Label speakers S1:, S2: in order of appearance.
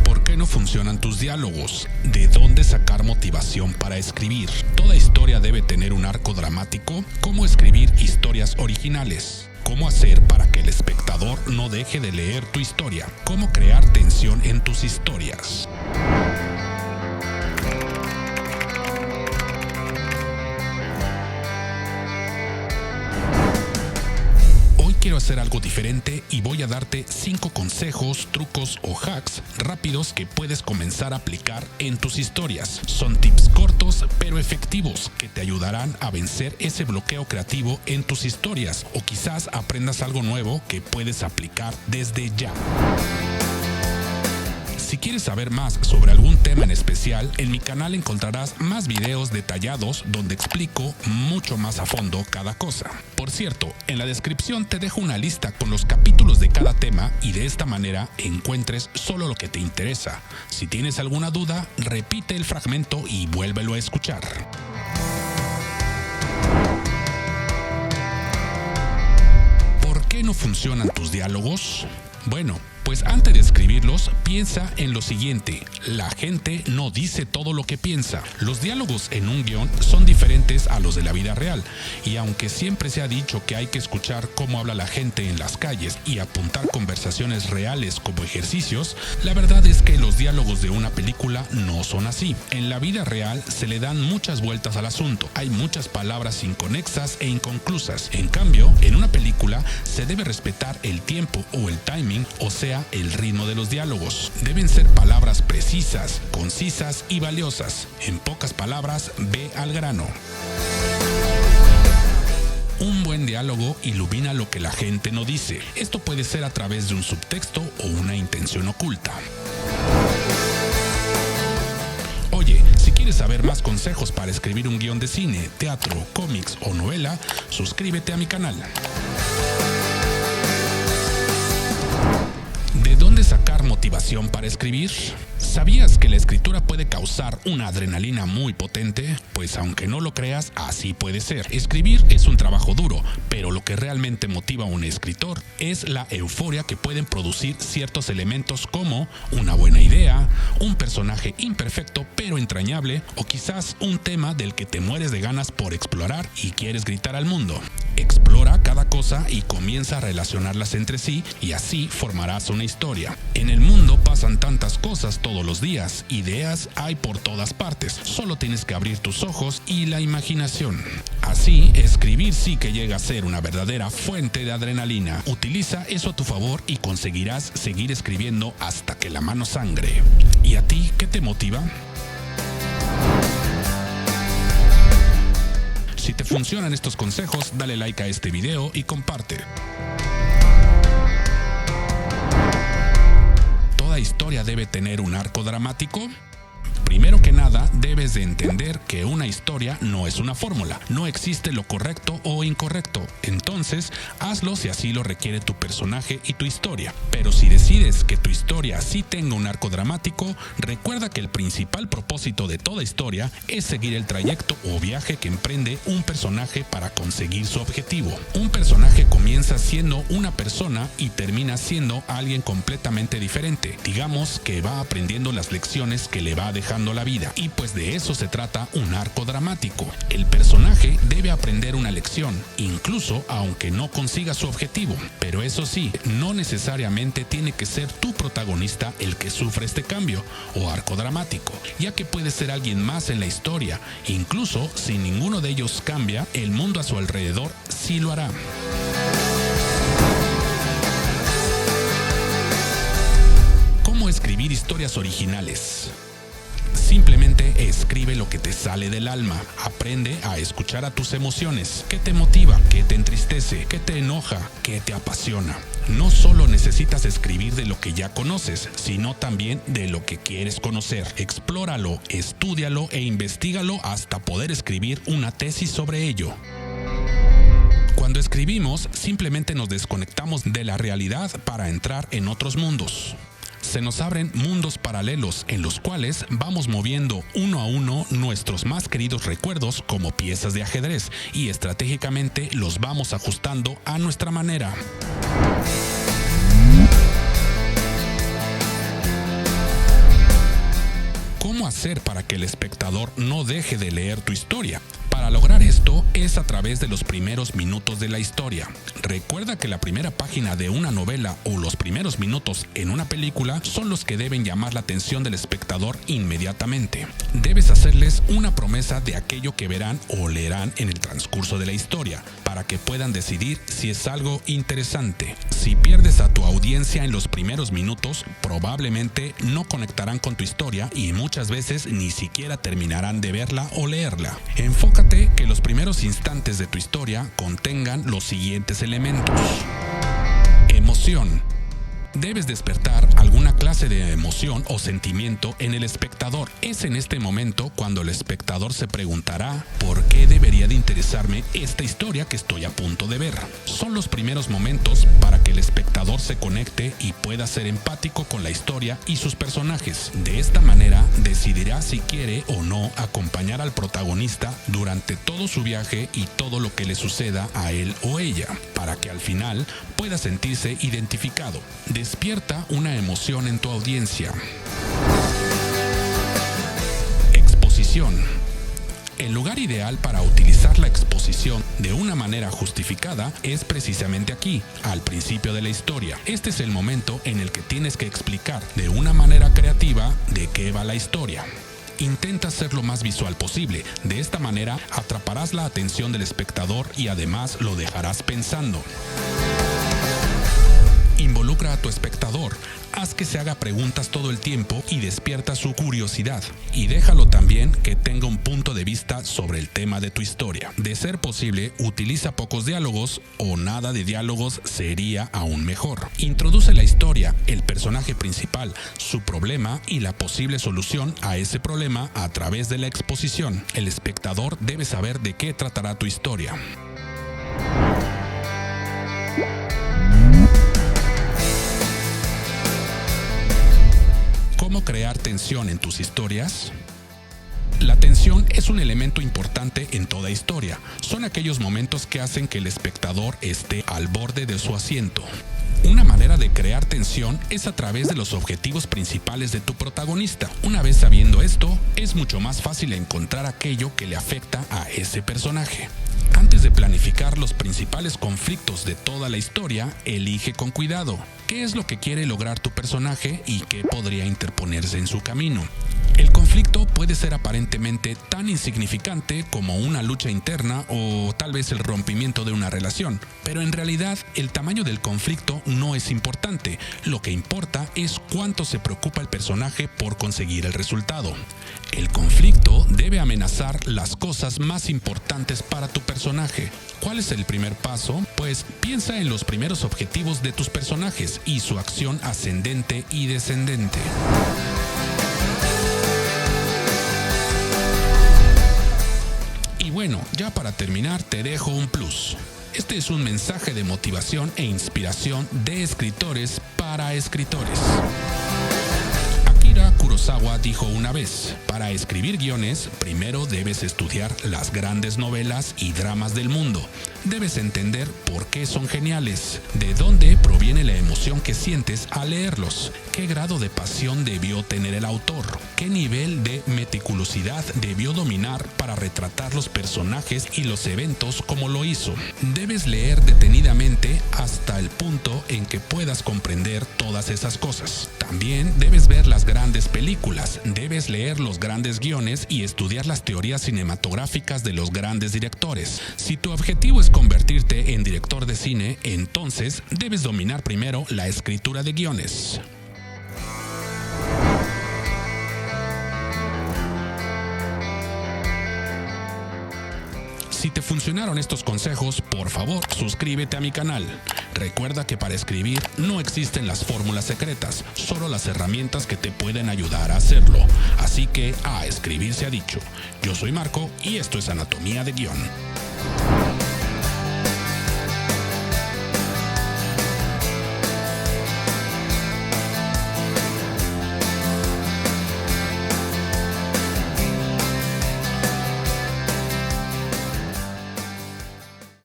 S1: ¿Por qué no funcionan tus diálogos? ¿De dónde sacar motivación para escribir? ¿Toda historia debe tener un arco dramático? ¿Cómo escribir historias originales? ¿Cómo hacer para que el espectador no deje de leer tu historia? ¿Cómo crear tensión en tus historias? Quiero hacer algo diferente y voy a darte 5 consejos, trucos o hacks rápidos que puedes comenzar a aplicar en tus historias. Son tips cortos pero efectivos que te ayudarán a vencer ese bloqueo creativo en tus historias, o quizás aprendas algo nuevo que puedes aplicar desde ya. Si quieres saber más sobre algún tema en especial, en mi canal encontrarás más videos detallados donde explico mucho más a fondo cada cosa. Por cierto, en la descripción te dejo una lista con los capítulos de cada tema y de esta manera encuentres solo lo que te interesa. Si tienes alguna duda, repite el fragmento y vuélvelo a escuchar. ¿Por qué no funcionan tus diálogos? Bueno, pues antes de escribirlos, piensa en lo siguiente: la gente no dice todo lo que piensa. Los diálogos en un guión son diferentes a los de la vida real, y aunque siempre se ha dicho que hay que escuchar cómo habla la gente en las calles y apuntar conversaciones reales como ejercicios, la verdad es que los diálogos de una película no son así. En la vida real se le dan muchas vueltas al asunto, hay muchas palabras inconexas e inconclusas. En cambio, en una película se debe respetar el tiempo o el timing, o sea, el ritmo de los diálogos. Deben ser palabras precisas, concisas y valiosas. En pocas palabras, ve al grano. Un buen diálogo ilumina lo que la gente no dice. Esto puede ser a través de un subtexto o una intención oculta. Oye, si quieres saber más consejos para escribir un guión de cine, teatro, cómics o novela, suscríbete a mi canal. ¿De dónde sacar motivación para escribir? ¿Sabías que la escritura puede causar una adrenalina muy potente? Pues aunque no lo creas, así puede ser. Escribir es un trabajo duro, pero lo que realmente motiva a un escritor es la euforia que pueden producir ciertos elementos como una buena idea, un personaje imperfecto pero entrañable, o quizás un tema del que te mueres de ganas por explorar y quieres gritar al mundo. Explora cada cosa y comienza a relacionarlas entre sí, y así formarás una historia. En el mundo pasan tantas cosas todos los días, ideas hay por todas partes, solo tienes que abrir tus ojos y la imaginación. Así, escribir sí que llega a ser una verdadera fuente de adrenalina. Utiliza eso a tu favor y conseguirás seguir escribiendo hasta que la mano sangre. ¿Y a ti qué te motiva? Si te funcionan estos consejos, dale like a este video y comparte. ¿Toda historia debe tener un arco dramático? Primero que nada, debes de entender que una historia no es una fórmula. No existe lo correcto o incorrecto. Entonces, hazlo si así lo requiere tu personaje y tu historia. Pero si decides que tu historia sí tenga un arco dramático, recuerda que el principal propósito de toda historia es seguir el trayecto o viaje que emprende un personaje para conseguir su objetivo. Un personaje comienza siendo una persona y termina siendo alguien completamente diferente. Digamos que va aprendiendo las lecciones que le va dejando la vida, y pues de eso se trata un arco dramático. El personaje debe aprender una lección, incluso aunque no consiga su objetivo. Pero eso sí, no necesariamente tiene que ser tu protagonista el que sufre este cambio o arco dramático, ya que puede ser alguien más en la historia. Incluso si ninguno de ellos cambia, el mundo a su alrededor sí lo hará. ¿Cómo escribir historias originales? Simplemente escribe lo que te sale del alma. Aprende a escuchar a tus emociones. ¿Qué te motiva? ¿Qué te entristece? ¿Qué te enoja? ¿Qué te apasiona? No solo necesitas escribir de lo que ya conoces, sino también de lo que quieres conocer. Explóralo, estúdialo e investígalo hasta poder escribir una tesis sobre ello. Cuando escribimos, simplemente nos desconectamos de la realidad para entrar en otros mundos. Se nos abren mundos paralelos en los cuales vamos moviendo uno a uno nuestros más queridos recuerdos como piezas de ajedrez, y estratégicamente los vamos ajustando a nuestra manera. hacer para que el espectador no deje de leer tu historia? Para lograr esto es a través de los primeros minutos de la historia. Recuerda que la primera página de una novela o los primeros minutos en una película son los que deben llamar la atención del espectador inmediatamente. Debes hacerles una promesa de aquello que verán o leerán en el transcurso de la historia, para que puedan decidir si es algo interesante. Si pierdes a tu audiencia en los primeros minutos, probablemente no conectarán con tu historia y muchas veces ni siquiera terminarán de verla o leerla. Enfócate que los primeros instantes de tu historia contengan los siguientes elementos. Emoción. Debes despertar alguna clase de emoción o sentimiento en el espectador. Es en este momento cuando el espectador se preguntará ¿por qué debería de interesarme esta historia que estoy a punto de ver? Son los primeros momentos para que el espectador se conecte y pueda ser empático con la historia y sus personajes. De esta manera decidirá si quiere o no acompañar al protagonista durante todo su viaje y todo lo que le suceda a él o ella, para que al final pueda sentirse identificado. Despierta una emoción en tu audiencia. Exposición. El lugar ideal para utilizar la exposición de una manera justificada es precisamente aquí, al principio de la historia. Este es el momento en el que tienes que explicar de una manera creativa de qué va la historia. Intenta ser lo más visual posible. De esta manera atraparás la atención del espectador y además lo dejarás pensando. Involucra a tu espectador, haz que se haga preguntas todo el tiempo y despierta su curiosidad. Y déjalo también que tenga un punto de vista sobre el tema de tu historia. De ser posible, utiliza pocos diálogos o nada de diálogos sería aún mejor. Introduce la historia, el personaje principal, su problema y la posible solución a ese problema a través de la exposición. El espectador debe saber de qué tratará tu historia. ¿Cómo crear tensión en tus historias? La tensión es un elemento importante en toda historia. Son aquellos momentos que hacen que el espectador esté al borde de su asiento. Una manera de crear tensión es a través de los objetivos principales de tu protagonista. Una vez sabiendo esto, es mucho más fácil encontrar aquello que le afecta a ese personaje. Antes de planificar los principales conflictos de toda la historia, elige con cuidado qué es lo que quiere lograr tu personaje y qué podría interponerse en su camino. El conflicto puede ser aparentemente tan insignificante como una lucha interna o tal vez el rompimiento de una relación, pero en realidad el tamaño del conflicto no es importante. Lo que importa es cuánto se preocupa el personaje por conseguir el resultado. El conflicto debe amenazar las cosas más importantes para tu personaje. ¿Cuál es el primer paso? Pues piensa en los primeros objetivos de tus personajes y su acción ascendente y descendente. Y bueno, ya para terminar te dejo un plus. Este es un mensaje de motivación e inspiración de escritores para escritores. Akira Kurosawa dijo una vez, para escribir guiones, primero debes estudiar las grandes novelas y dramas del mundo. Debes entender por qué son geniales, de dónde proviene la emoción que sientes al leerlos, qué grado de pasión debió tener el autor, qué nivel de meticulosidad debió dominar para retratar los personajes y los eventos como lo hizo. Debes leer detenidamente hasta el punto en que puedas comprender todas esas cosas. También debes ver las grandes películas, debes leer los grandes guiones y estudiar las teorías cinematográficas de los grandes directores. Si tu objetivo es convertirte en director de cine, entonces debes dominar primero la escritura de guiones. Si te funcionaron estos consejos, por favor, suscríbete a mi canal. Recuerda que para escribir no existen las fórmulas secretas, solo las herramientas que te pueden ayudar a hacerlo. Así que a escribir se ha dicho. Yo soy Marco y esto es Anatomía de Guión.